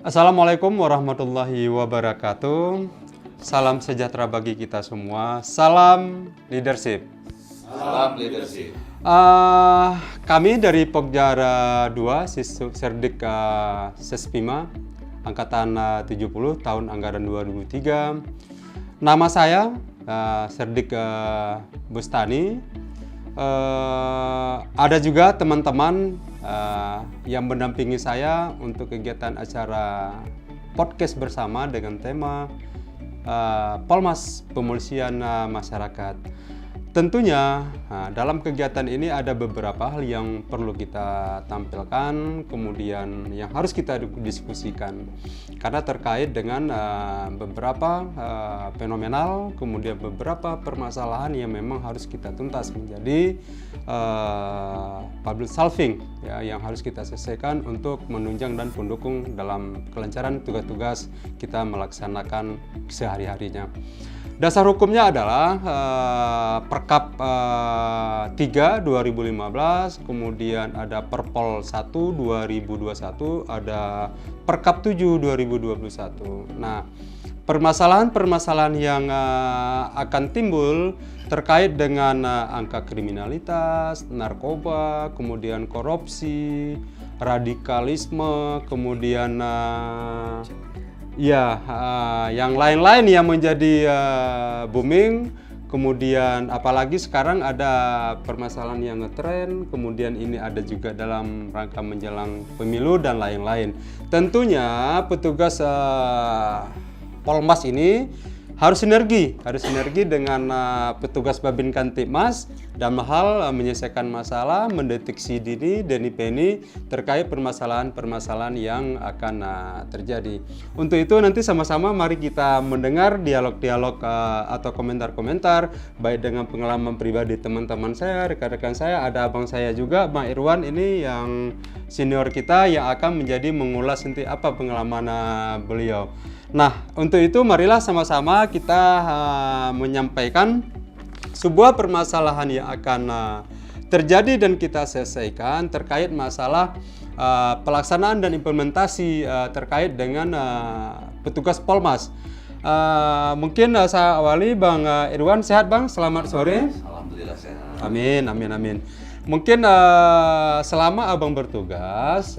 Assalamualaikum warahmatullahi wabarakatuh. Salam sejahtera bagi kita semua. Salam leadership. Salam leadership. Kami dari Pokja 2, Serdik Sespima, Angkatan 70, tahun anggaran 2003. Nama saya Serdik Bustani. Ada juga teman-teman yang mendampingi saya untuk kegiatan acara podcast bersama dengan tema Polmas Pemolisian Masyarakat. Tentunya dalam kegiatan ini ada beberapa hal yang perlu kita tampilkan, kemudian yang harus kita diskusikan karena terkait dengan beberapa fenomenal, kemudian beberapa permasalahan yang memang harus kita tuntas menjadi public solving ya, yang harus kita selesaikan untuk menunjang dan mendukung dalam kelancaran tugas-tugas kita melaksanakan sehari-harinya. Dasar hukumnya adalah Perkap 3 2015, kemudian ada Perpol 1 2021, ada Perkap 7 2021. Nah, permasalahan-permasalahan yang akan timbul terkait dengan angka kriminalitas, narkoba, kemudian korupsi, radikalisme, kemudian yang lain-lain yang menjadi booming, kemudian apalagi sekarang ada permasalahan yang ngetren, kemudian ini ada juga dalam rangka menjelang pemilu dan lain-lain. Tentunya petugas Polmas ini harus sinergi dengan petugas Babin Kamtibmas dalam hal menyelesaikan masalah, mendeteksi dini, deni-peni terkait permasalahan-permasalahan yang akan terjadi. Untuk itu nanti sama-sama mari kita mendengar dialog-dialog atau komentar-komentar baik dengan pengalaman pribadi teman-teman saya, rekan-rekan saya, ada abang saya juga, Bang Irwan ini yang senior kita yang akan menjadi mengulas nanti apa pengalaman beliau. Nah, untuk itu marilah sama-sama kita menyampaikan sebuah permasalahan yang akan terjadi dan kita selesaikan terkait masalah pelaksanaan dan implementasi terkait dengan petugas Polmas. Mungkin saya awali Bang Irwan, sehat Bang? Selamat sore. Alhamdulillah sehat. Amin. Mungkin selama Abang bertugas,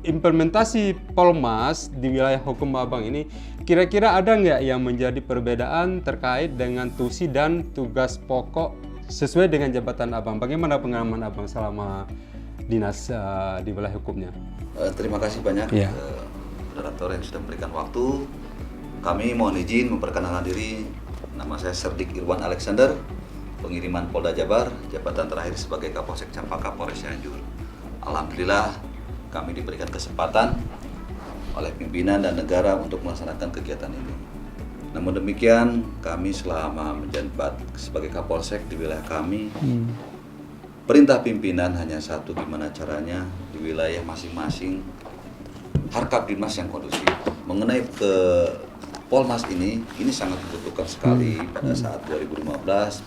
implementasi Polmas di wilayah hukum Abang ini kira-kira ada nggak yang menjadi perbedaan terkait dengan tusi dan tugas pokok sesuai dengan jabatan Abang? Bagaimana pengalaman Abang selama dinas di wilayah hukumnya? Terima kasih banyak moderator yang sudah memberikan waktu. Kami mohon izin memperkenalkan diri. Nama saya Serdik Irwan Alexander, pengiriman Polda Jabar, jabatan terakhir sebagai Kapolsek Cempaka, Polres Cianjur. Alhamdulillah kami diberikan kesempatan oleh pimpinan dan negara untuk melaksanakan kegiatan ini. Namun demikian, kami selama menjabat sebagai Kapolsek di wilayah kami, perintah pimpinan hanya satu, gimana caranya di wilayah masing-masing Harkapdinmas yang kondusif. Mengenai ke Polmas ini sangat dibutuhkan sekali pada saat 2015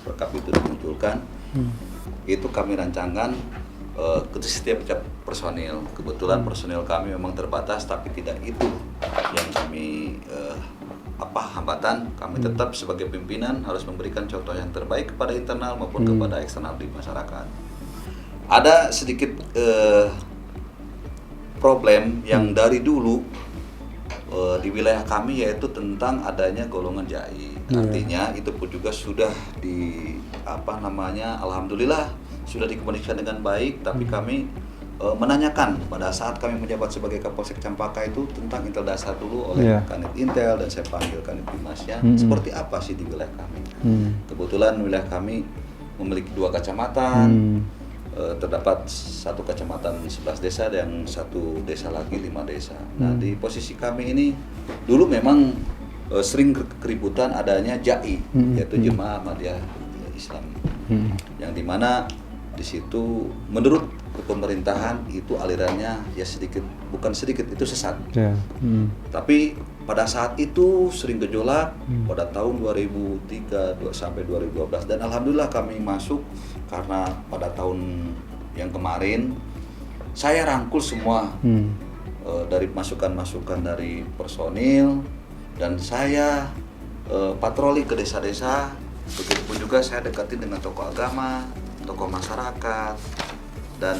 Perkap itu dimunculkan. Itu kami rancangkan ke setiap personil. Kebetulan personil kami memang terbatas, tapi tidak itu yang kami hambatan. Kami tetap sebagai pimpinan harus memberikan contoh yang terbaik kepada internal maupun kepada eksternal di masyarakat. Ada sedikit problem yang dari dulu di wilayah kami, yaitu tentang adanya golongan jai. Artinya itu pun juga sudah alhamdulillah sudah dikomunikasikan dengan baik, tapi kami menanyakan pada saat kami menjabat sebagai Kapolsek Cempaka itu tentang intel dasar dulu oleh Kanit Intel, dan saya panggil Kanit Bimasnya, seperti apa sih di wilayah kami. Kebetulan wilayah kami memiliki 2 kecamatan, terdapat 1 kecamatan 11 desa dan 1 desa lagi 5 desa. Nah, di posisi kami ini dulu memang sering keributan adanya JAI, yaitu Jemaah Ahmadiyah Islam, yang dimana di situ menurut pemerintahan itu alirannya bukan sedikit itu sesat. Tapi pada saat itu sering gejolak pada tahun 2003 sampai 2012, dan alhamdulillah kami masuk karena pada tahun yang kemarin saya rangkul semua dari masukan-masukan dari personil, dan saya patroli ke desa-desa. Begitupun juga saya deketin dengan tokoh agama, tokoh masyarakat, dan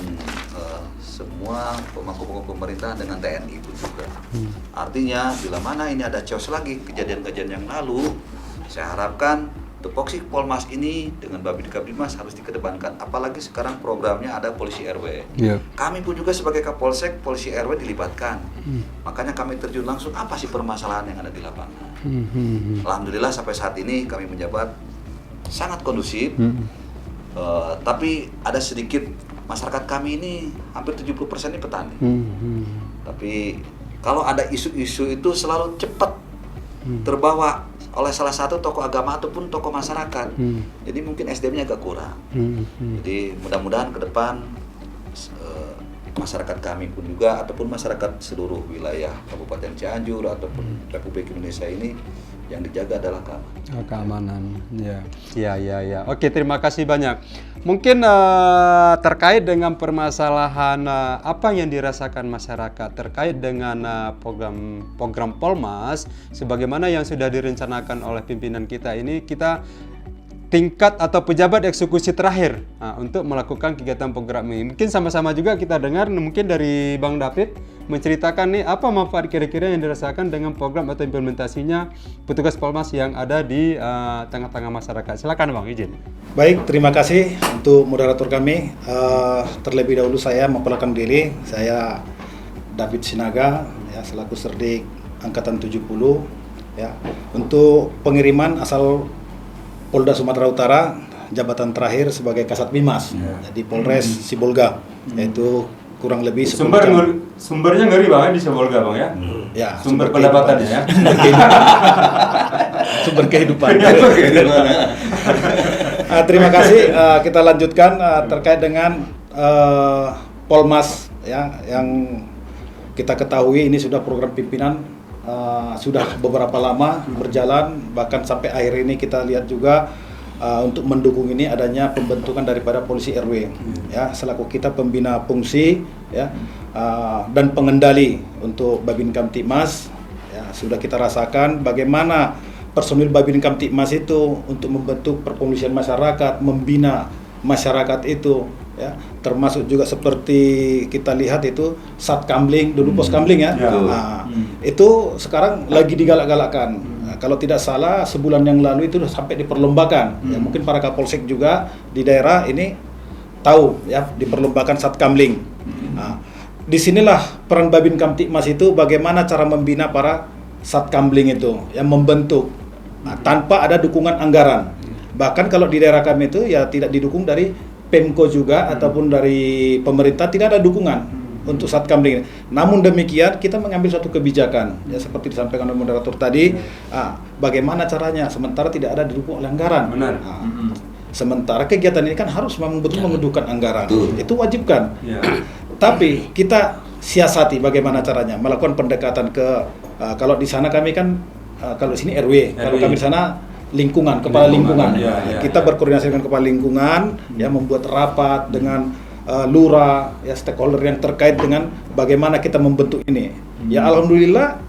semua pemangku pemerintah dengan TNI pun juga. Artinya bila mana ini ada chaos lagi kejadian-kejadian yang lalu, saya harapkan tupoksi Polmas ini dengan Babin Kaptimas harus dikedepankan. Apalagi sekarang programnya ada polisi RW. Kami pun juga sebagai Kapolsek, polisi RW dilibatkan. Makanya kami terjun langsung, apa sih permasalahan yang ada di lapangan. Alhamdulillah sampai saat ini kami menjabat sangat kondusif. Tapi ada sedikit masyarakat kami ini hampir 70% ini petani. Tapi kalau ada isu-isu itu selalu cepat terbawa oleh salah satu tokoh agama ataupun tokoh masyarakat. Jadi mungkin SDM-nya agak kurang. Jadi mudah-mudahan ke depan masyarakat kami pun juga ataupun masyarakat seluruh wilayah Kabupaten Cianjur ataupun Republik Indonesia ini yang dijaga adalah keamanan. Ya. Oke, terima kasih banyak. Mungkin terkait dengan permasalahan apa yang dirasakan masyarakat terkait dengan program Polmas, sebagaimana yang sudah direncanakan oleh pimpinan kita ini, kita tingkat atau pejabat eksekusi terakhir untuk melakukan kegiatan program ini. Mungkin sama-sama juga kita dengar mungkin dari Bang David menceritakan nih apa manfaat kira-kira yang dirasakan dengan program atau implementasinya petugas Polmas yang ada di tengah-tengah masyarakat. Silakan Bang, izin. Baik, terima kasih untuk moderator kami. Terlebih dahulu saya memperkenalkan diri. Saya David Sinaga, ya, selaku Serdik Angkatan 70. Ya, untuk pengiriman asal Polda Sumatera Utara, jabatan terakhir sebagai Kasat Bimas di Polres Sibolga, yaitu kurang lebih 10 jam. Sumbernya ngeri banget di Sibolga Bang ya? Ya, sumber pendapatannya ya? Sumber kehidupan. Terima kasih, kita lanjutkan terkait dengan Polmas ya, yang kita ketahui ini sudah program pimpinan. Sudah beberapa lama berjalan, bahkan sampai akhir ini kita lihat juga untuk mendukung ini adanya pembentukan daripada polisi RW ya, selaku kita pembina fungsi ya, dan pengendali untuk Babin Kamtibmas ya. Sudah kita rasakan bagaimana personil Babin Kamtibmas itu untuk membentuk perpolisian masyarakat, membina masyarakat itu ya, termasuk juga seperti kita lihat itu Satkamling, dulu Poskamling ya. Itu sekarang lagi digalak-galakkan. Kalau tidak salah sebulan yang lalu itu sampai diperlombakan. Ya, mungkin para Kapolsek juga di daerah ini tahu ya, diperlombakan Satkamling. Disinilah peran Babin Kamtibmas itu, bagaimana cara membina para Satkamling itu, yang membentuk tanpa ada dukungan anggaran. Bahkan kalau di daerah kami itu ya tidak didukung dari Pemko juga ataupun dari pemerintah, tidak ada dukungan untuk Satkamling. Namun demikian kita mengambil suatu kebijakan ya, seperti disampaikan oleh moderator tadi. Bagaimana caranya sementara tidak ada didukung oleh anggaran. Sementara kegiatan ini kan harus betul mengedukan anggaran. Itu wajibkan. Tapi kita siasati bagaimana caranya melakukan pendekatan ke kalau di sana kami kan kalau di sini RW. Kalau kami di sana lingkungan, kepala lingkungan. Kita berkoordinasi dengan kepala lingkungan, ya, membuat rapat dengan lurah, ya, stakeholder yang terkait dengan bagaimana kita membentuk ini. Ya, alhamdulillah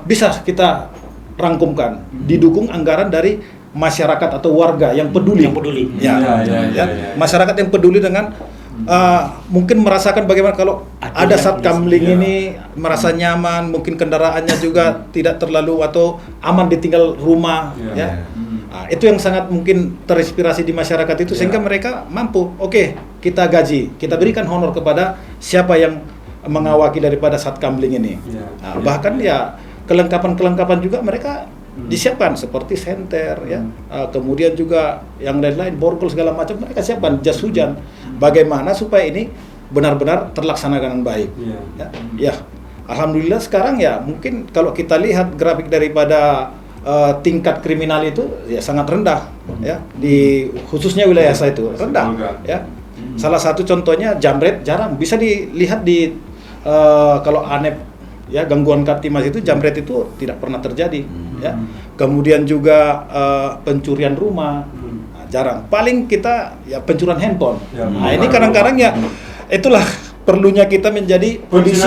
bisa kita rangkumkan, didukung anggaran dari masyarakat atau warga yang peduli. Masyarakat yang peduli dengan mungkin merasakan bagaimana kalau ada Satkamling ini merasa nyaman, mungkin kendaraannya juga tidak terlalu atau aman ditinggal rumah, itu yang sangat mungkin terinspirasi di masyarakat itu, sehingga mereka mampu, oke, kita gaji, kita berikan honor kepada siapa yang mengawaki daripada Satkamling ini. Bahkan ya kelengkapan juga mereka disiapkan seperti senter ya, kemudian juga yang lain-lain, borgol segala macam mereka siapkan, jas hujan. Bagaimana supaya ini benar-benar terlaksana dengan baik. Ya, alhamdulillah sekarang ya mungkin kalau kita lihat grafik daripada tingkat kriminal itu ya sangat rendah ya, di khususnya wilayah saya itu rendah ya. Salah satu contohnya jamret jarang bisa dilihat di kalau ANEP ya, gangguan Kamtibmas itu jamret itu tidak pernah terjadi ya. Kemudian juga pencurian rumah jarang. Paling kita ya pencurian handphone. Nah, ini kadang-kadang ya itulah perlunya kita menjadi polisi.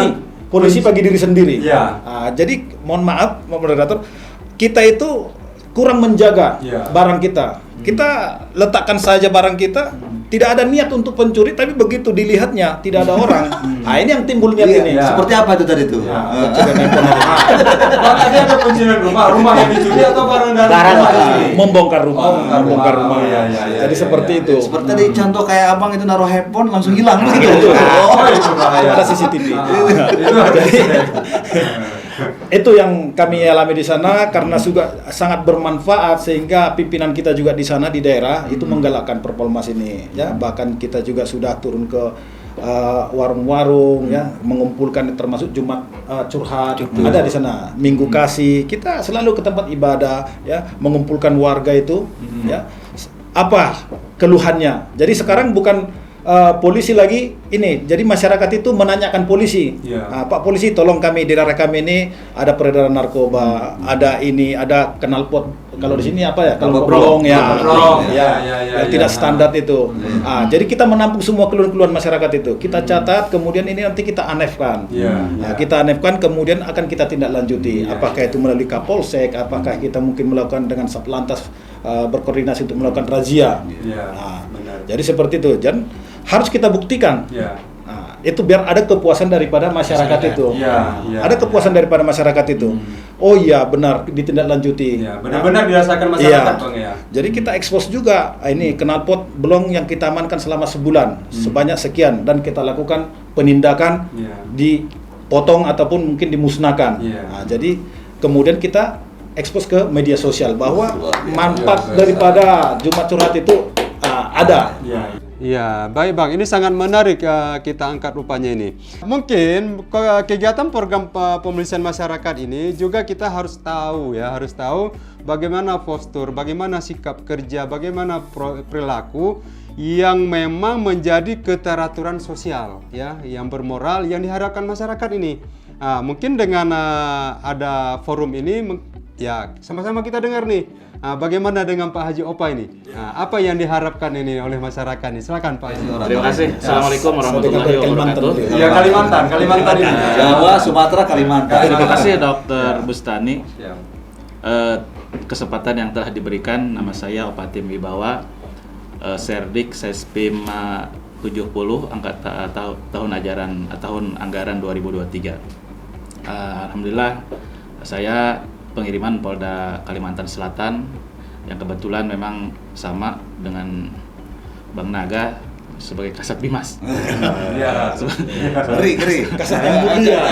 polisi bagi diri sendiri. Ya. Jadi mohon maaf, moderator, kita itu kurang menjaga barang kita. Kita letakkan saja barang kita, tidak ada niat untuk pencuri, tapi begitu dilihatnya tidak ada orang. Ini yang timbul niat ini. Seperti apa itu tadi tuh? Tadi ada kuncian rumah yang dicuri atau barang dari rumah dicuri? Membongkar rumah. Membongkar rumah. Iya. Jadi seperti itu. Seperti tadi contoh kayak abang itu naruh handphone langsung hilang gitu. Itu bahaya. Ada CCTV. Itu ada Itu yang kami alami di sana karena juga sangat bermanfaat sehingga pimpinan kita juga di sana di daerah itu menggalakkan Perpolmas ini ya, bahkan kita juga sudah turun ke warung-warung ya, mengumpulkan termasuk Jumat curhat ada di sana, Minggu Kasih, kita selalu ke tempat ibadah ya, mengumpulkan warga itu ya, apa keluhannya. Jadi sekarang bukan polisi lagi ini, jadi masyarakat itu menanyakan polisi. Pak polisi, tolong kami di daerah kami ini ada peredaran narkoba, ada ini, ada knalpot. Kalau di sini apa ya? Knalpot brong ya, tidak standar itu. Jadi kita menampung semua keluhan-keluhan masyarakat itu. Kita catat, kemudian ini nanti kita anefkan. Kita anefkan, kemudian akan kita tindak lanjuti. Apakah itu melalui Kapolsek, apakah kita mungkin melakukan dengan Satlantas berkoordinasi untuk melakukan razia. Jadi seperti itu. Dan harus kita buktikan. Itu biar ada kepuasan daripada masyarakat itu. Ada kepuasan daripada masyarakat itu. Oh iya benar, ditindaklanjuti. Benar-benar dirasakan masyarakat, Bang ya. Jadi kita ekspos juga ini knalpot belum yang kita amankan selama sebulan sebanyak sekian, dan kita lakukan penindakan dipotong ataupun mungkin dimusnahkan. Jadi kemudian kita ekspos ke media sosial bahwa manfaat daripada Jumat curhat itu ada. Iya, baik Bang. Ini sangat menarik kita angkat rupanya ini. Mungkin kegiatan program pemeliharaan masyarakat ini juga kita harus tahu ya, harus tahu bagaimana postur, bagaimana sikap kerja, bagaimana perilaku yang memang menjadi keteraturan sosial ya, yang bermoral yang diharapkan masyarakat ini. Mungkin dengan ada forum ini ya sama-sama kita dengar nih. Bagaimana dengan Pak Haji Opa ini? Apa yang diharapkan ini oleh masyarakat ini? Silakan Pak Haji. Terima kasih. Assalamualaikum warahmatullahi wabarakatuh. Ya Kalimantan ini. Jawa, Sumatera, Kalimantan. Terima kasih Dr. Bustani. Kesempatan yang telah diberikan. Nama saya Opatim Wibawa, Serdik Sespim 70 tahun ajaran tahun anggaran 2023. Alhamdulillah saya pengiriman Polda Kalimantan Selatan yang kebetulan memang sama dengan Bang Naga sebagai Kasat Bimas. Ngeri. Kasat yang mulia.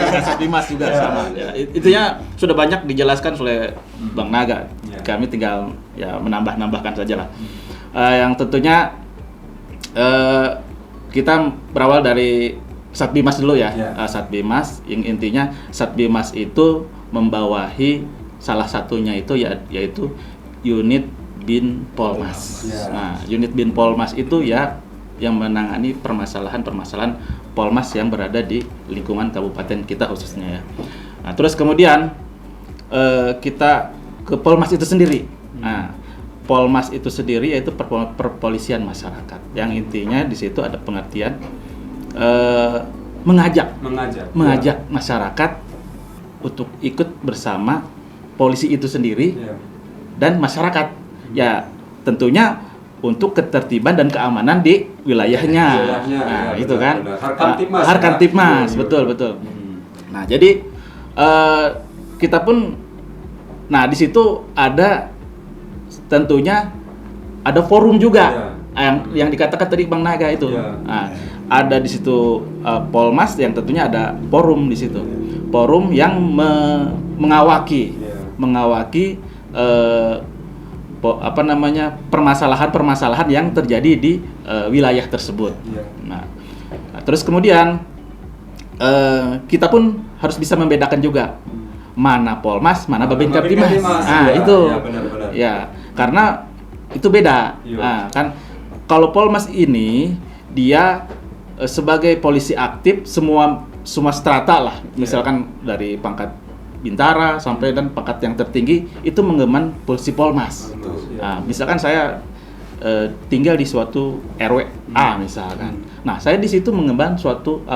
Kasat Bimas juga sama. Ya, intinya sudah banyak dijelaskan oleh Bang Naga. Kami tinggal ya menambah-nambahkan saja lah. Yang tentunya kita berawal dari Satbimas dulu ya. Satbimas yang intinya Satbimas itu membawahi salah satunya itu yaitu unit Bin Polmas. Nah, unit Bin Polmas itu ya yang menangani permasalahan-permasalahan Polmas yang berada di lingkungan kabupaten kita khususnya ya. Nah, terus kemudian kita ke Polmas itu sendiri. Nah, Polmas itu sendiri yaitu perpolisian masyarakat. Yang intinya di situ ada pengertian mengajak masyarakat untuk ikut bersama polisi itu sendiri dan masyarakat ya, tentunya untuk ketertiban dan keamanan di wilayahnya. Nah, itu kan Harkantipmas, betul. Nah, jadi kita pun di situ ada tentunya ada forum juga yang dikatakan tadi Bang Naga itu. Nah, ada di situ Polmas yang tentunya ada forum di situ. Forum yang mengawaki permasalahan-permasalahan yang terjadi di wilayah tersebut. Nah, terus kemudian kita pun harus bisa membedakan juga mana Polmas, mana Babin Kaptimas. Itu. Benar. Ya, karena itu beda. Nah, kan kalau Polmas ini dia sebagai polisi aktif semua strata lah, misalkan dari pangkat bintara sampai dan pangkat yang tertinggi itu mengemban polisi Polmas. Nah, misalkan saya tinggal di suatu RW A misalkan. Nah, saya di situ mengemban suatu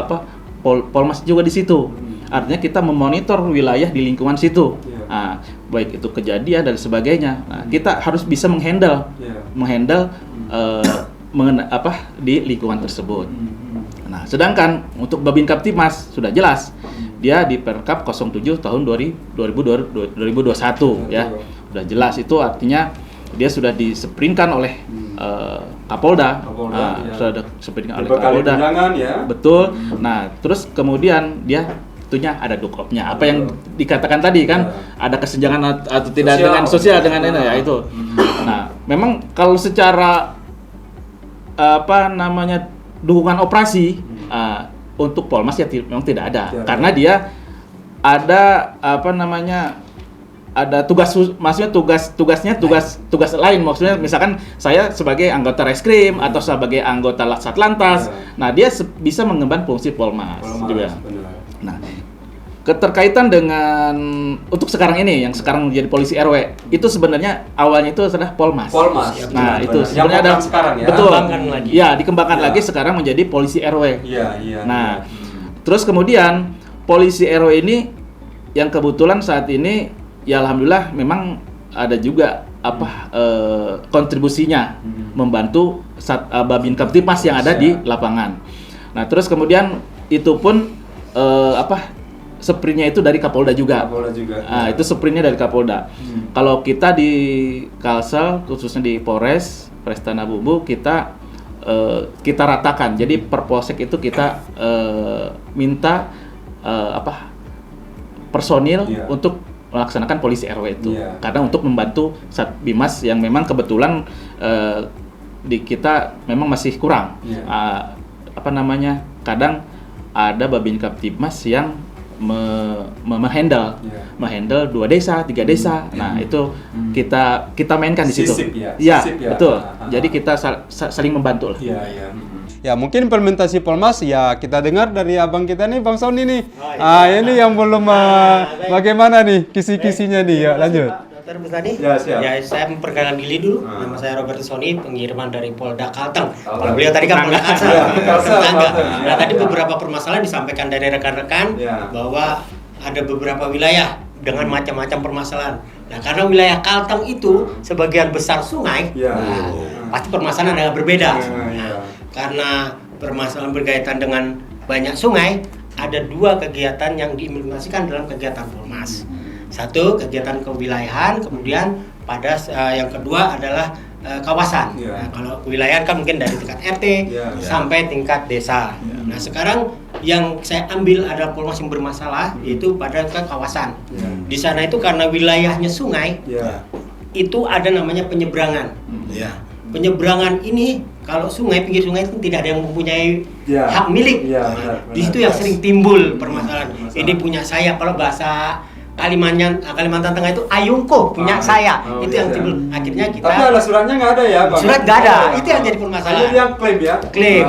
Polmas juga di situ. Artinya kita memonitor wilayah di lingkungan situ. Nah, baik itu kejadian dan sebagainya. Nah, kita harus bisa menghandle di lingkungan tersebut. Nah, sedangkan untuk Babin Kaptimas sudah jelas dia di Perkap 07 tahun 2021 ya. Sudah jelas, itu artinya dia sudah diseprinkan oleh Kapolda. Sudah diseprinkan oleh Kapolda. Ya. Betul. Nah, terus kemudian dia tentunya ada doklopnya. Apa yang dikatakan tadi kan, ada kesenjangan atau tidak Sosial. dengan sosial dengan ini ya itu. Nah, memang kalau secara dukungan operasi untuk Polmas ya memang tidak ada. Karena dia ada ada tugas lain, maksudnya misalkan saya sebagai anggota reskrim atau sebagai anggota Satlantas. Nah, dia bisa mengemban fungsi Polmas juga. Nah, keterkaitan dengan untuk sekarang ini yang sekarang menjadi polisi RW itu sebenarnya awalnya itu adalah Polmas. Nah, itu sebenarnya ada sekarang ya. Betul. lagi. Ya, dikembangkan lagi sekarang menjadi polisi RW. Nah, terus kemudian polisi RW ini yang kebetulan saat ini ya alhamdulillah memang ada juga kontribusinya membantu Babin Kaptimas yang ada di lapangan. Nah, terus kemudian itu pun sprintnya itu dari Kapolda juga. Itu sprintnya dari Kapolda. Kalau kita di Kalsel khususnya di Polres Tanah Bumbu kita ratakan. Jadi per polsek itu kita minta personil untuk melaksanakan polisi RW itu. Karena untuk membantu Satbimas yang memang kebetulan di kita memang masih kurang. Kadang ada Babin Kaptimas yang menghandle 2 desa, 3 desa. Nah, itu kita mainkan di situ. Sisip ya? Iya, Sisip ya? betul. Jadi kita saling membantu lah. Ya, mungkin implementasi Polmas ya kita dengar dari abang kita nih, Bang Sony nih. Ini yang belum bagaimana nih kisi-kisinya nih, ya lanjut. Dr. Bustani? Ya, siap. Ya, saya memperkenalkan diri dulu. Nama saya Robert Sony, pengiriman dari Polda Kalteng. Kalau beliau tadi kan Polda Kalsel. Tetangga. Nah, tadi beberapa permasalahan disampaikan dari rekan-rekan bahwa ada beberapa wilayah dengan macam-macam permasalahan. Nah, karena wilayah Kalteng itu sebagian besar sungai, pasti permasalahan agak berbeda. Nah, karena permasalahan berkaitan dengan banyak sungai, ada 2 kegiatan yang diimplementasikan dalam kegiatan Polmas. Satu, kegiatan kewilayahan, kemudian pada yang kedua adalah kawasan. Nah, kalau kewilayahan kan mungkin dari tingkat RT sampai tingkat desa. Nah, sekarang yang saya ambil adalah Polmas yang bermasalah, yaitu pada ke kawasan. Di sana itu karena wilayahnya sungai, itu ada namanya penyeberangan. Penyeberangan ini kalau pinggir sungai itu tidak ada yang mempunyai hak milik. Di situ yang sering timbul permasalahan. Ini punya saya, kalau bahasa Kalimantan Tengah itu ayungko punya saya. Itu yang timbul. Akhirnya kita. Tapi ada suratnya nggak ada ya, Bang? Surat nggak ada. Itu yang jadi permasalahan. Itu yang klaim ya? Klaim.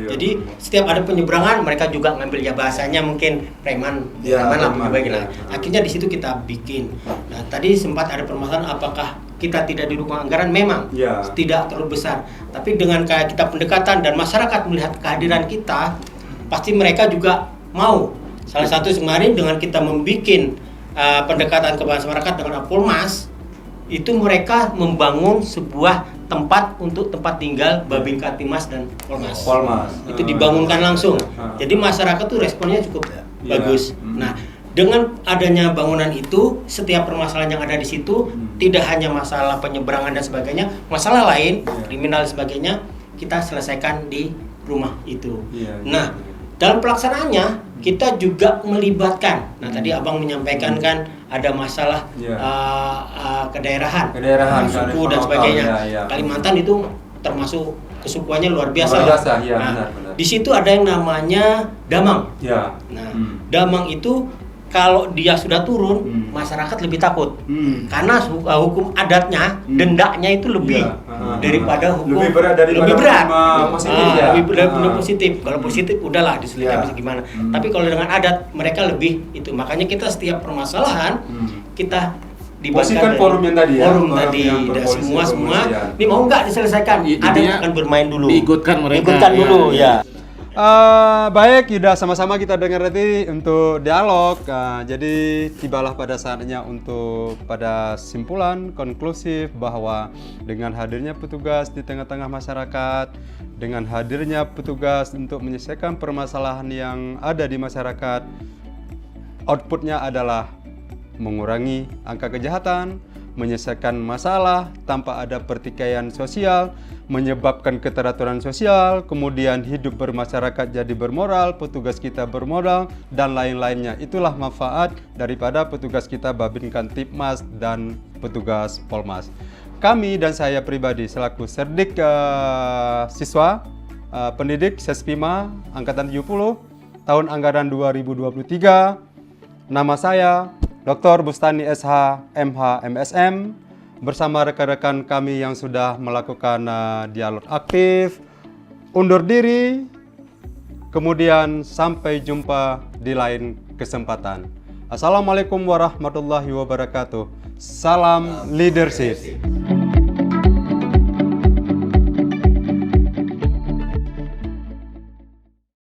Jadi setiap ada penyeberangan mereka juga ngambil ya bahasanya mungkin preman lah. Akhirnya di situ kita bikin. Nah, tadi sempat ada permasalahan apakah kita tidak didukung anggaran, memang tidak terlalu besar. Tapi dengan kayak kita pendekatan dan masyarakat melihat kehadiran kita, pasti mereka juga mau. Salah satu kemarin dengan kita membuat pendekatan ke masyarakat dengan Polmas, itu mereka membangun sebuah tempat untuk tempat tinggal Babin Kaptimas dan Polmas. Itu dibangunkan langsung. Jadi masyarakat tuh responnya cukup bagus. Nah, dengan adanya bangunan itu, setiap permasalahan yang ada di situ tidak hanya masalah penyeberangan dan sebagainya, masalah lain, kriminal dan sebagainya kita selesaikan di rumah itu. Nah, dalam pelaksanaannya kita juga melibatkan. Nah, tadi Abang menyampaikan kan ada masalah kedaerahan, suku dan sebagainya. Kalimantan itu termasuk kesukuannya luar biasa. Benar. Di situ ada yang namanya damang. Nah, damang itu kalau dia sudah turun, masyarakat lebih takut. Karena hukum adatnya, dendanya itu lebih daripada hukum lebih berat. Lebih positif. Kalau positif udahlah diselidiki bisa gimana. Tapi kalau dengan adat mereka lebih itu. Makanya kita setiap permasalahan kita dibuatkan forum yang tadi ya. Forum tadi dan semua ini mau nggak diselesaikan? Adat akan bermain dulu. Diikutkan mereka. Ikutkan dulu ya. Baik, sudah sama-sama kita dengar tadi untuk dialog. Jadi tibalah pada saatnya untuk pada simpulan konklusif bahwa dengan hadirnya petugas di tengah-tengah masyarakat, dengan hadirnya petugas untuk menyelesaikan permasalahan yang ada di masyarakat, outputnya adalah mengurangi angka kejahatan, menyelesaikan masalah tanpa ada pertikaian sosial, menyebabkan keteraturan sosial, kemudian hidup bermasyarakat jadi bermoral, petugas kita bermoral, dan lain-lainnya. Itulah manfaat daripada petugas kita Babin Kantipmas dan petugas Polmas. Kami dan saya pribadi selaku Serdik siswa pendidik Sespima Angkatan 70 tahun anggaran 2023, nama saya Dr. Bustani SH MH MSM bersama rekan-rekan kami yang sudah melakukan dialog aktif, undur diri, kemudian sampai jumpa di lain kesempatan. Assalamualaikum warahmatullahi wabarakatuh. Salam leadership.